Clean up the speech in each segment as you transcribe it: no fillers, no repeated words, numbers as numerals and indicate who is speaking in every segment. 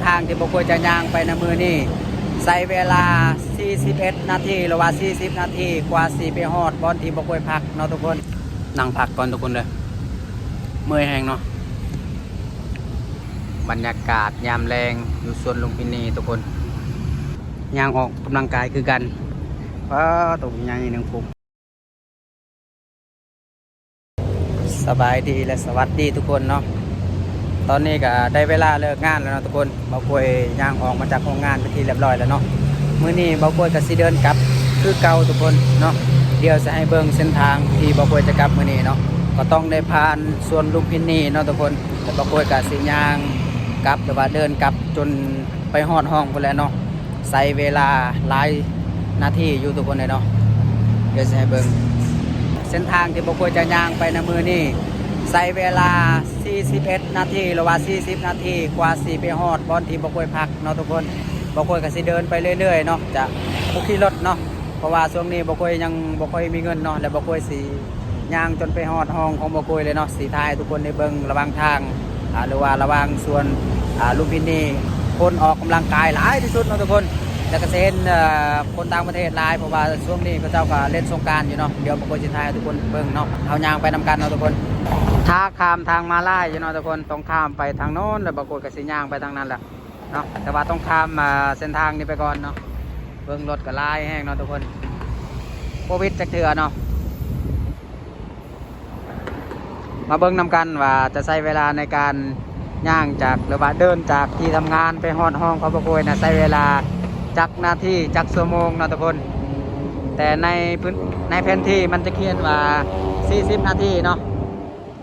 Speaker 1: ทางที่บ่ควรจะย่างไปในมือนี่ใช้เวลา41นาทีหรือว่า40นาทีกว่าสิไปฮอดบอนที่บ่ควรพักเนาะทุกคนนั่งพักก่อนทุกคนเลยเมื่อยแห้งเนาะบรรยากาศยามแรงอยู่สวนลุมพินีทุกคนย่างออกกำลังกายคือกันตกย่างอีกหนึ่งปุ๊บสบายดีและสวัสดีทุกคนเนาะตอนนี้ก็ได้เวลาเลิกงานแล้วเนาะทุกคนเบาป่วยย่างออกมาจากโรงงานไปที่เรียบร้อยแล้วเนาะมื้อนี้เบาป่วยก็สิเดินกลับคือเก่าทุกคนเนาะเดี๋ยวจะให้เบิ่งเส้นทางที่เบาป่วยจะกลับมื้อนี้เนาะก็ต้องได้ผ่านสวนลุมพินีเนาะทุกคนแต่เบาป่วยก็สิย่างกลับหรือว่าเดินกลับจนไปฮอดห้องพุ่นแล้วเนาะใช้เวลาหลายนาทีอยู่ทุกคนเลยเนาะเดี๋ยวจะให้เบิ่งเส้นทางที่เบาป่วยจะย่างไปในมื้อนี้ใช้เวลา41นาทีหรือว่า40นาทีกว่าสิไปฮอดบอนที่บ่ค่อยพักเนาะทุกคนบ่ค่อยก็สิเดินไปเรื่อยๆเนาะจะบ่ขี่รถเนาะเพราะว่าช่วงนี้บ่ค่อยยังบ่ค่อยมีเงินเนาะและบ่ค่อยสิย่างจนไปฮอดห้องของบ่ค่อยเลยเนาะสิถ่ายทุกคนได้เบิ่งระหว่างทางหรือว่าระหว่างส่วนลุมพินีคนออกกำลังกายหลายที่สุดเนาะทุกคนแล้วก็เห็นคนต่างประเทศหลายเพราะว่าช่วงนี้เขาเจ้าก็เล่นสงกรานต์อยู่เนาะเดี๋ยวบ่ค่อยสิถ่ายทุกคนเบิ่งเนาะเอาย่างไปนำกันเนาะทุกคนถ้าข้ามทางมาลายอยู่เนาะทุกคนต้องข้ามไปทางโน้นแล้วบางคนก็สิย่างไปทางนั้นแหละเนาะแต่ว่าต้องข้ามเส้นทางนี้ไปก่อนเนาะเบิ่งรถก็ลายแห้งเนาะทุกคนโควิดจักเทื่อเนาะมาเบิ่งนำกันว่าจะใช้เวลาในการย่างจากหรือว่าเดินจากที่ทำงานไปฮอดห้องเขาบางคนนะใช้เวลาจักนาทีจักชั่วโมงเนาะทุกคนแต่ในแผนที่มันจะเขียนว่า40นาทีเนาะ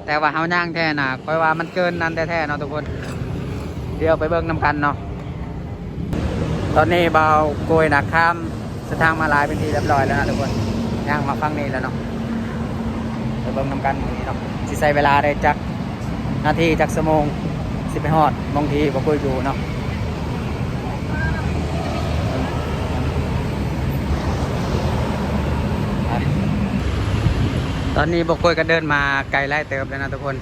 Speaker 1: แต่ว่าเฮาย่างแท้น่ะค่อยว่ามันเกินนั้นแท้ๆเนาะทุกคนเดี๋ยวไปเบิ่งนำกันเนาะตอนนี้เบาโกยนะข้ามเส้นทางมาลายเป็นที่เรียบร้อยแล้วนะทุกคนย่างมาฟังนี้แล้วเนาะไปเบิ่งนำกันนี้เนาะสิใช้เวลาได้จักนาทีจักชั่วโมงสิไปฮอดบางทีบ่โกยอยู่เนาะตอนนี้บกโกยก็เดินมาไกลไล่เติบแล้วนะทุกคน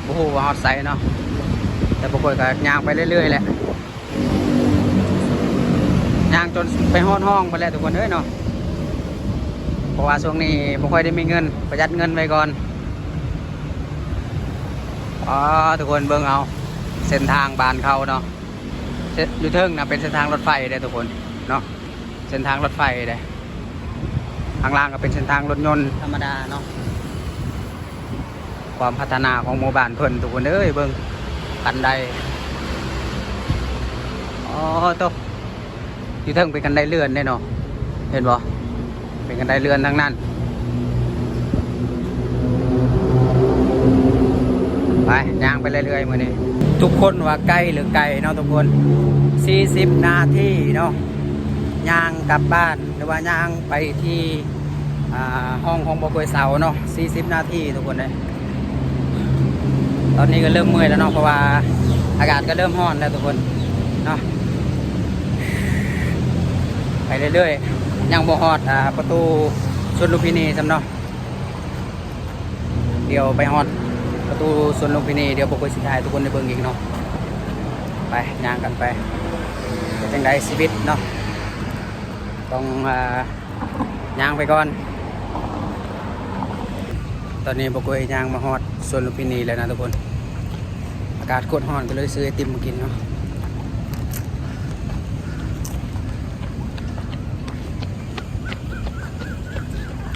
Speaker 1: โอ้โหฮอตไซเนาะแต่บกโกยก็ย่างไปเรื่อยๆแหละย่างจนไปฮอดห้องไปแล้วทุกคนเอ้ยเนาะเพราะว่าช่วงนี้บกโกยได้มีเงินประหยัดเงินไว้ก่อนทุกคนเบิ่งเอาเส้นทางบ้านเขาเนาะอยู่เทิงนะเป็นเส้นทางรถไฟเลยทุกคนเนาะเส้นทางรถไฟเลยข้างล่างก็เป็นเส้นทางรถยนต์ธรรมดาเนาะความพัฒนาของหมู่บ้านเพิ่นทุกคนเอ้ยเบิ่งกันไดโตอยู่เทิงเป็นกันไดเลื่อนได้เนาะเห็นบ่เป็นกันไดเลื่อนทั้งนั้นไปย่างไปเรื่อยๆมื้อนี้ทุกคนว่าใกล้หรือไกลเนาะทุกคน40นาทีเนาะย่างกลับบ้านหรือว่าย่างไปที่ห้องของบ่กวยเสาเนาะ40นาทีทุกคนเลยตอนนี้ก็เริ่มเมื่อยแล้วเนาะเพราะว่าอากาศก็เริ่มร้อนแล้วทุกคนเนาะไปเรื่อยๆยังบ่ฮอดประตูสวนลุมพินีซ้ำเนาะเดี๋ยวไปฮอดประตูสวนลุมพินีเดี๋ยวบ่กวยสิถ่ายทุกคนได้เบิ่งอีกเนาะไปย่างกันไปเป็นจังไดชีวิตเนาะต้องย่างไปก่อนตอนนี้บกวยย่างมาฮอดสวนลุมพินีแล้วนะทุกคนอากาศโคตรร้อนก็เลยซื้อไอติมมากินเนาะ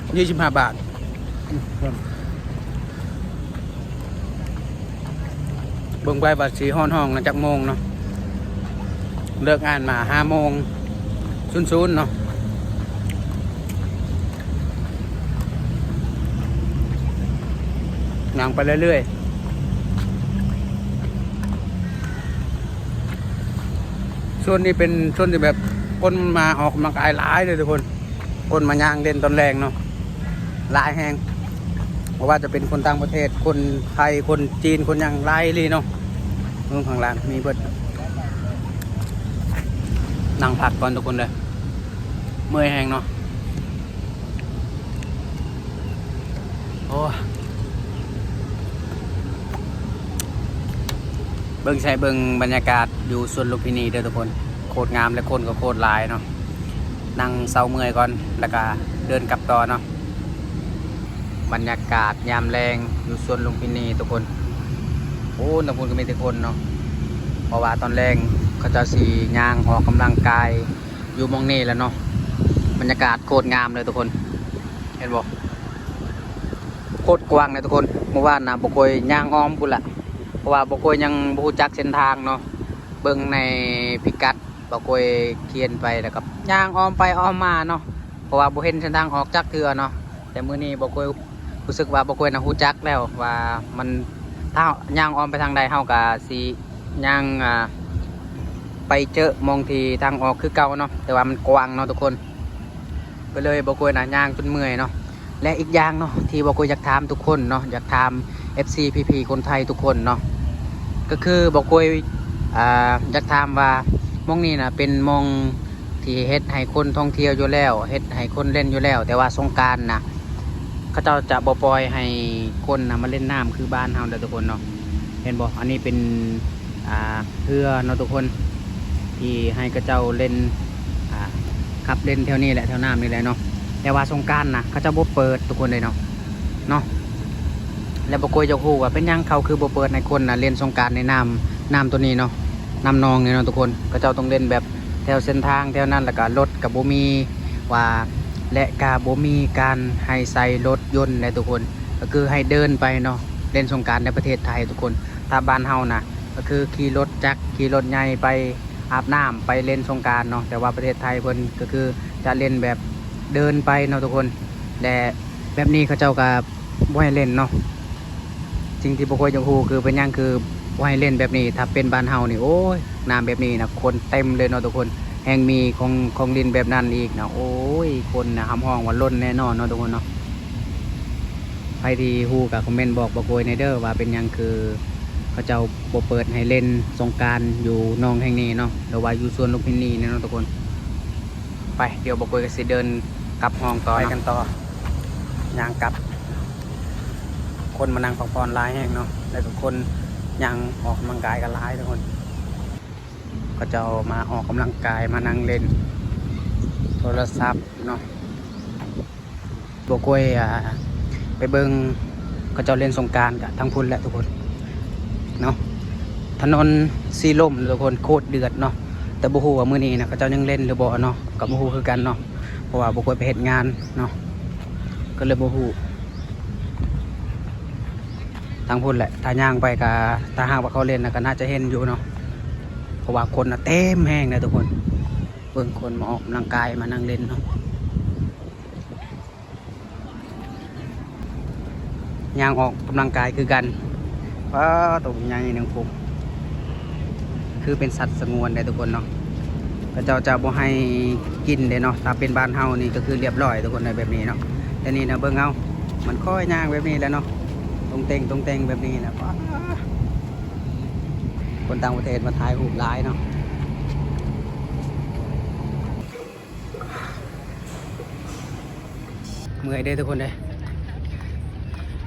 Speaker 1: 25 บาทเบิ่งไปบัดสีห้องนะจักโมงเนาะเลิกงานมา5 โมง00เนาะย่างไปเรื่อยๆช่วงนี้เป็นช่วงที่แบบคนมาออกกำลังกายหลายเลยทุกคนคนมาย่างเล่นตอนแรงเนาะหลายแห้งเพราะว่าจะเป็นคนต่างประเทศคนไทยคนจีนคนย่างหลายเลยเนาะเมืองข้างล่างมีเบิดนั่งพักก่อนทุกคนเลยเมื่อยแห้งเนาะโอ้เบิ่ บิ่งใช้เบิ่งบรรยากาศอยู่สวนลุมพินีเด้อทุกคนโคตรงามและคนก็โคตรหลายเนาะนั่งเซาเมื่อยก่อนแล้วก็เดินกลับต่อเนาะบรรยากาศยามแรงอยู่สวนลุมพินีทุกคนโอ้ตะพูนก็มีแต่คนเนาะเพราะว่าตอนแรงเขาจะสีย่างออกกำลังกายอยู่มองนี่แล้วเนาะบรรยากาศโคตรงามเลยทุกคนเห็นบ่โคตรกว้างเลยทุกคนเมื่อวานนะบกอยย่างอ้อมพุ่นละเพราะว่าบกอยยังบ่รู้จักเส้นทางเนาะเบิ่งในพิกัดบกอยเขียนไปแล้วกับย่างอ้อมไปอ้อมมาเนาะเพราะว่าบ่เห็นเส้นทางออกจักเทื่อเนาะแต่มื้อนี้บกอยรู้สึกว่าบกอยน่ะรู้จักแล้วว่ามันถ้าย่างอ้อมไปทางใดเฮาก็สิย่างไปเจอมองที่ทางออกคือเก่าเนาะแต่ว่ามันกว้างเนาะทุกคนก็เลยบกอยน่ะย่างจนเมื่อยเนาะและอีกอย่างเนาะที่บกอยอยากถามทุกคนเนาะอยากถาม FC PP คนไทยทุกคนเนาะก็คือบกอยอยากถามว่ามองนี้นะเป็นมองที่เฮ็ดให้คนท่องเที่ยวอยู่แล้วเฮ็ดให้คนเล่นอยู่แล้ว แต่ว่าสงกรานต์นะเขาเจ้าจะบ่ปล่อยให้คนนะมาเล่นน้ำคือบ้านเฮาเด้อทุกคนเนาะเห็นบ่อันนี้เป็นเรือเนาะทุกคนที่ให้เขาเจ้าเล่นขับเล่นแถวนี้แหละแถวน้ำนี่แหละเนาะแต่ว่าสงกรานต์นะเขาจะบ่เปิดทุกคนเลยเนาะแล้วบกอยจะฮู้ว่าเป็นยังเขาคือบ่เปิดในคนนะเล่นสงกรานต์ในน้ำตัวนี้เนาะน้ำนองนี่เนาะทุกคนก็เจ้าต้องเล่นแบบแถวเส้นทางแถวนั้นแล้วก็รถกับบ่มีว่าและกาบ่มีการให้ใส่รถยนต์ในทุกคนก็คือให้เดินไปเนาะเล่นสงกรานต์ในประเทศไทยทุกคนถ้าบ้านเฮานะก็คือขี่รถจักรขี่รถใหญ่ไปอาบน้ำไปเล่นสงกรานต์เนาะแต่ว่าประเทศไทยเพิ่นก็คือจะเล่นแบบเดินไปเนาะทุกคนแต่แบบนี้เขาเจ้าก็บ่ให้เล่นเนาะจริงที่บ่ค่อยจะฮู้คือเป็นหยังคือบ่ให้เล่นแบบนี้ถ้าเป็นบ้านเฮานี่โอ้ยน้ำแบบนี้นะคนเต็มเลยเนาะทุกคนแห่งมีของดินแบบนั้นอีกนะโอ้ยคนนะหำห้องว่าล้นแน่นอนเนาะทุกคนเนาะใครที่ฮู้ก็คอมเมนต์บอกบ่โกยในเด้อว่าเป็นหยังคือเขาเจ้าบ่เปิดให้เล่นสงกรานต์อยู่หนองแห่งนี้เนาะหรือว่าอยู่สวนลุมพินีเนาะทุกคนไปเดี๋ยวบ่โกยก็สิเดินกลับห้องต่อไปกันต่อย่างกลับคนมานั่งพักผ่อนหลายแห่งเนาะแล้วก็คนยังออกกำลังกายกันหลายทุกคนก็จะมาออกกำลังกายมานั่งเล่นโทรศัพท์เนาะบกวยไปเบิงก็จะเล่นสงกรานต์กับทั้งพุ่นแหละทุกคนเนาะถนนสีลมทุกคนโคตรเดือดเนาะแต่บุฮูว่ามื้อนี้นะก็จะยังเล่นหรือบ่เนาะกับบุฮูคือกันเนาะเพราะว่าบกวยไปเฮ็ดงานเนาะก็เลยบุฮูทางพุ่นแหละถ้าย่างไปกับถ้าหากว่าเขาเล่นนะก็น่าจะเห็นอยู่เนาะเพราะว่าคนนะเต็มแห้งเลยทุกคนเบิ่งคนมาออกกำลังกายมานั่งเล่นเนาะย่างออกกำลังกายคือกันว้าตัวใหญ่หนึ่งปุ๊บคือเป็นสัตว์สงวนเลยทุกคนเนาะก็จะบ่ให้กินเลยเนาะถ้าเป็นบ้านเฮานี่ก็คือเรียบร้อยทุกคนในแบบนี้เนาะแต่นี่นะเบิ่งเอามันค่อยย่างแบบนี้แล้วเนาะตรงเต็งแบบนี้นะคนต่างประเทศมาถ่ายรูปหลายเนาะเมื่อยได้ทุกคนเลย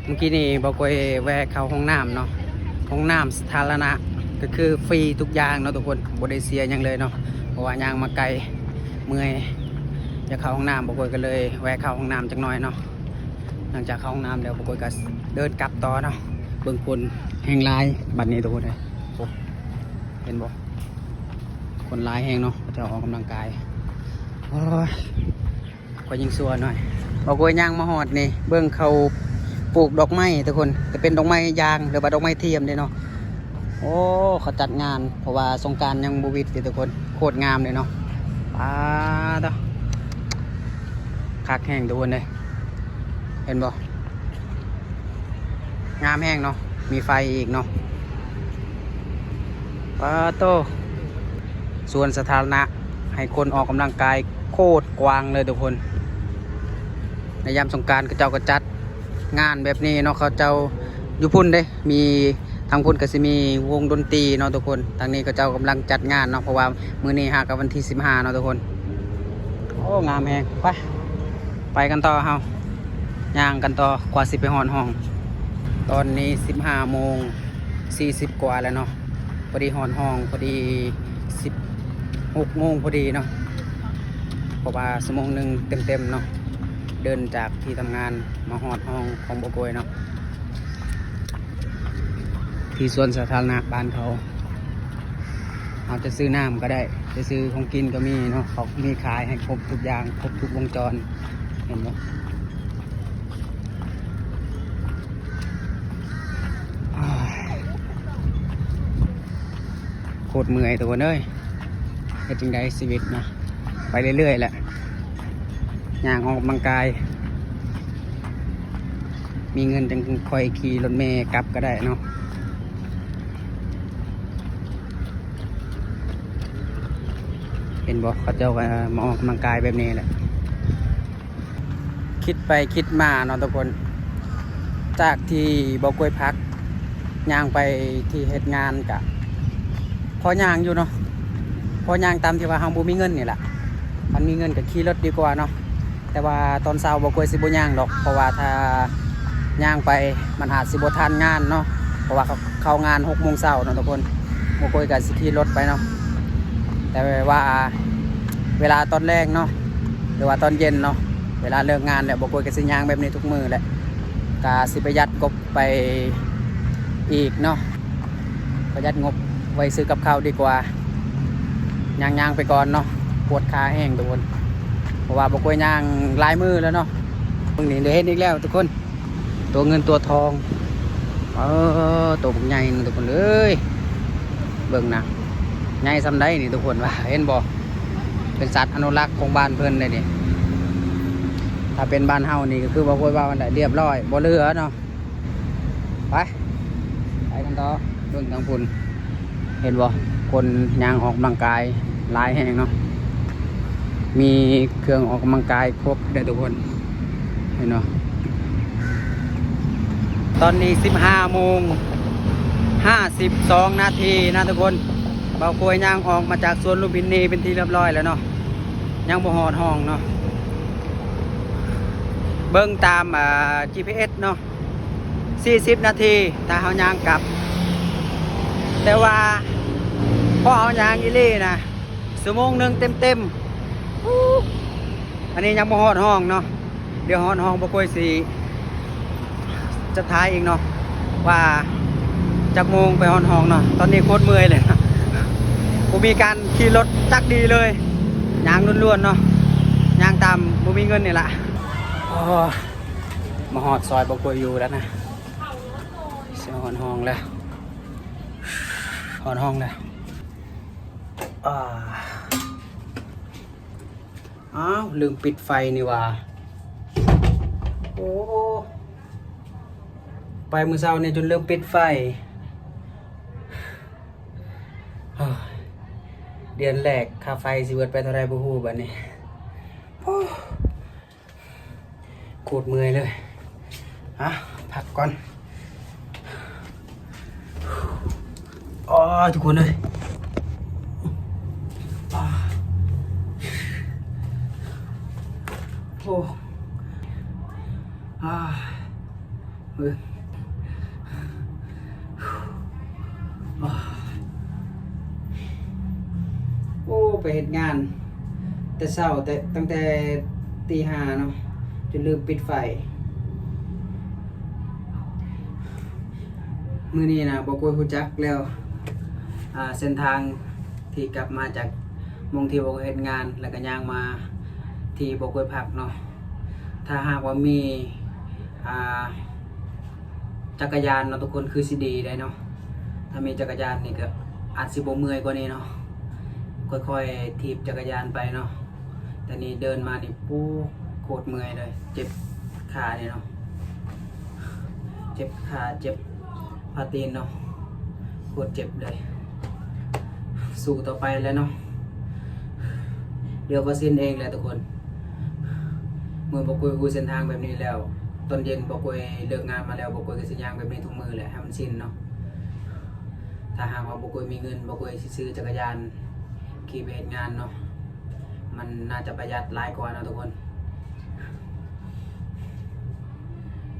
Speaker 1: เมื่อกี้นี่บอกว่าแวะเข้าห้องน้ำเนาะห้องน้ำสาธารณะก็คือฟรีทุกอย่างเนาะทุกคนบ่ได้เสียยังเลยเนาะเพราะว่าย่างมาไกลเมื่อยจะเข้าห้องน้ำบอกว่าก็เลยแวะเข้าห้องน้ำจักหน่อยเนาะหลังจากเข้าห้องน้ำแล้วบอกว่าก็เดินกลับต่อเนาะเบื้องคนแห้งลายบัดนี้ทุกคนเลยเห็นบ่คนร้ายแห้งเนาะจะออกกำลังกายโอ้ยก็ยิงสัวหน่อยบอกว่าย่างมาหอดนี่เบื้องเขาปลูกดอกไม้ทุกคนจะเป็นดอกไม้ยางหรือว่าดอกไม้เทียมเลยเนาะโอ้เขาจัดงานเพราะว่าสงกรานต์ยังบูวิดทุกคนโคตรงามเลยเนาะป้าต่อคักแห้งทุกคนเลยเห็นบ่งามแห้งเนาะมีไฟอีกเนาะป้าโตส่วนสาธารณะให้คนออกกำลังกายโคตรกว้างเลยทุกคนในยามสงกรานต์เขาเจ้าก็จัดงานแบบนี้เนาะเขาเจ้าอยู่พุ่นเด้มีทางพุ่นก็สิมีวงดนตรีเนาะทุกคนทางนี้เขาเจ้ากำลังจัดงานเนาะเพราะว่ามื้อนี้หากับวันที่15เนาะทุกคนโอ้งามแฮงไปกันต่อเฮาย่างกันต่อกว่าสิไปฮอดห้องตอนนี้15:40กว่าแล้วเนาะ พอดีหอนห้องพอดี16 โมงพอดีเนาะเพราะว่าชั่วโมงหนึ่งเต็มๆเนาะเดินจากที่ทำงานมาหอดห้องของบ่โกยเนาะที่สวนสาธารณะบ้านเขาเราจะซื้อน้ำก็ได้จะซื้อของกินก็มีเนาะเขามีขายให้ครบทุกอย่างครบทุกวงจรเห็นไหมโคตรเมื่อยตัวเอ้ยเป็นจังไดชีวิตนะไปเรื่อยๆแหละย่างออกกำลังกายมีเงินจังคอยขี่รถเมล์กลับก็ได้เนาะเห็นบอกเขาเจ้าก็มาออกกำลังกายแบบนี้แหละคิดไปคิดมาเนาะทุกคนจากที่บ่กล้วยพักย่างไปที่เฮ็ดงานกะพอย่างอยู่เนาะพอย่างตามที่ว่าเฮาบ่มีเงินนี่แหละมันมีเงินก็ขี่รถดีกว่าเนาะแต่ว่าตอนเช้าบ่กล้วยสิบ่ย่างดอกเพราะว่าถ้าย่างไปมันอาจสิบ่ทันงานเนาะเพราะว่าเขาเข้างาน6 โมงเช้าเนาะทุกคนบ่กล้วยก็สิขี่รถไปเนาะแต่ว่าเวลาตอนแรกเนาะหรือว่าตอนเย็นเนาะเวลาเลิกงานแล้วบ่กล้วยก็สิย่างแบบนี้ทุกมื้อแหละก็สิประหยัดงบไปอีกเนาะประหยัดงบไว้ซื้อกับข้าวดีกว่าย่างไปก่อนเนาะปวดขาแห้งทุกคนเพราะว่าบ่กล้วยย่างหลายมือแล้วเนาะเพิ่งนี่ได้เห็นอีกแล้วทุกคนตัวเงินตัวทองตัวใหญ่ทุกคนเอ้ยเบิ่งนะใหญ่ซำใดนี่ทุกคนว่าเห็นบ่เป็นสัตว์อนุรักษ์ของบ้านเพิ่นเลยนี่ถ้าเป็นบ้านเฮานี่ก็คือบ่กล้วยว่ามันได้เรียบร้อยบ่เหลือเนาะไปกันต่อเบิ่งทางพุ่นเห็นบ่คนย่างออกกำลังกายหลายแห่งเนาะมีเครื่องออกกำลังกายครบได้ทุกคนเห็นเนาะตอนนี้15:52 นาทีนะทุกคนเบากล้วยย่างออกมาจากสวนลุมพินีเป็นที่เรียบร้อยแล้วเนาะยังบ่ฮอดห้องเนาะเบิ่งตาม GPS เนาะ40 นาทีถ้าเฮาย่างกลับแต่ว่าพอเฮาย่างอีหลีนะชั่วโมงหนึงเต็มอันนี้ยังบ่ฮอดห้องเนาะเดี๋ยวฮอดห้องบ่กล้วยสิจะท้ายอีกเนาะว่าจักโมงไปฮอดห้องเนาะตอนนี้โคตรเมื่อยเลยนะบ่มีการขี่รถจักดีเลยย่างล้วนๆเนาะย่างตามบ่มีเงินนี่ล่ะมาฮอดซอยบ่กล้วยอยู่แล้วนะสิฮอดห้องแล้วฮอดห้องแล้วอ้าวลืมปิดไฟนี่ว่าโอ้ไปมื้อเช้านี่จนลืมปิดไฟเดือนแรกค่าไฟสิเบิดไปเท่าไรบ่ฮู้บัดนี้โคตรเมื่อยเลยพักก่อนทุกคนเลยโอ้ไปเฮ็ดงานแต่เช้าแต่ตั้งแต่ตี 5เนาะจนลืมปิดไฟมื้อนี้นะบ่กล้วยฮู้จักแล้วเส้นทางที่กลับมาจากมงที่บ่กล้วยเฮ็ดงานแล้วก็ย่างมาที่บ่กล้วยพักเนาะถ้าหากว่ามีจักรยานเนาะทุกคนคือสิดีได้เนาะถ้ามีจักรยานนี่ก็อาจสิบ่เมื่อยกว่านี้เนาะค่อยๆถีบจักรยานไปเนาะแต่นี่เดินมานี่โคตรเมื่อยเลยเจ็บขาเนี่ยเนาะเจ็บขาเจ็บพาตีนเนาะโคตรเจ็บเลยสู้ต่อไปแล้วเนาะเดี๋ยวก็สิ้นเองแหละทุกคนเมื่อบ่กล้วยเส้นทางแบบนี้แล้วตอนเย็นบ่กล้วยเลิกงานมาแล้วบ่กล้วยก็สิย่างแบบนี้ทุกมื้อแหละให้มันสิ้นเนาะถ้าหากว่าบ่กล้วยมีเงินบ่กล้วยสิซื้อจักรยานขี่ไปเฮ็ดงานเนาะมันน่าจะประหยัดหลายกว่านะทุกคน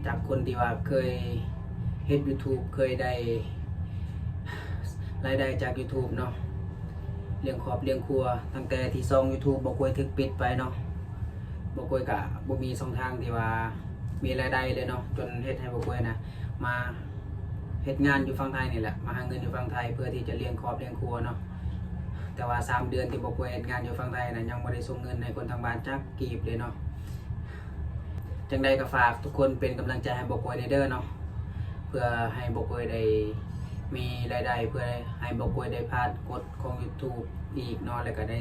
Speaker 1: จากคนที่ว่าเคยเฮ็ด YouTube เคยได้ รายได้จาก YouTube เนาะเลี้ยงครอบเลี้ยงครัวตั้งแต่ที่ซ่อง YouTube บ่กวยถึกปิดไปเนาะบ่กวยก็บ่มีช่องทางที่ว่ามีรายได้เลยเนาะจนเฮ็ดให้บ่กวยนะมาเฮ็ดงานอยู่ฝั่งไทยนี่แหละมาหาเงินอยู่ฝั่งไทยเพื่อที่จะเลี้ยงครอบเลี้ยงครัวเนาะแต่ว่า3เดือนที่บ่กวยเฮ็ดงานอยู่ฝั่งไทยน่ะยังบ่ได้ส่งเงินให้คนทางบ้านจักกีบเลยเนาะจังใดก็ฝากทุกคนเป็นกำลังใจให้บ่กวยเด้อเนาะเพื่อให้บ่กวยได้มีรายได้เพื่อให้บ่กวยได้ผ่านกฎของ YouTube อีกเนาะแล้วก็ได้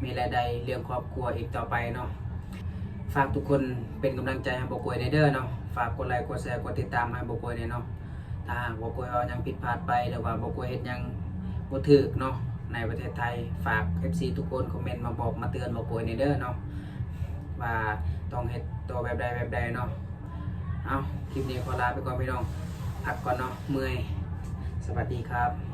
Speaker 1: มีรายได้เลี้ยงครอบครัวอีกต่อไปเนาะฝากทุกคนเป็นกำลังใจให้บ่กวยเด้อเนาะฝากกดไลค์กดแชร์กดติดตามให้บ่กวยเนาะถ้าหากบ่กวยว่ายังผิดพลาดไปหรือว่าบ่กวยเฮ็ดหยังบ่ถูกเนาะในประเทศไทยฝาก FC ทุกคนคอมเมนต์มาบอกมาเตือนบ่กวยเด้อเนาะว่าต้องเฮ็ดตัวแบบใดเนาะเอาคลิปนี้ขอลาไปก่อนพี่น้องพักก่อนเนาะเมื่อยสวัสดีครับ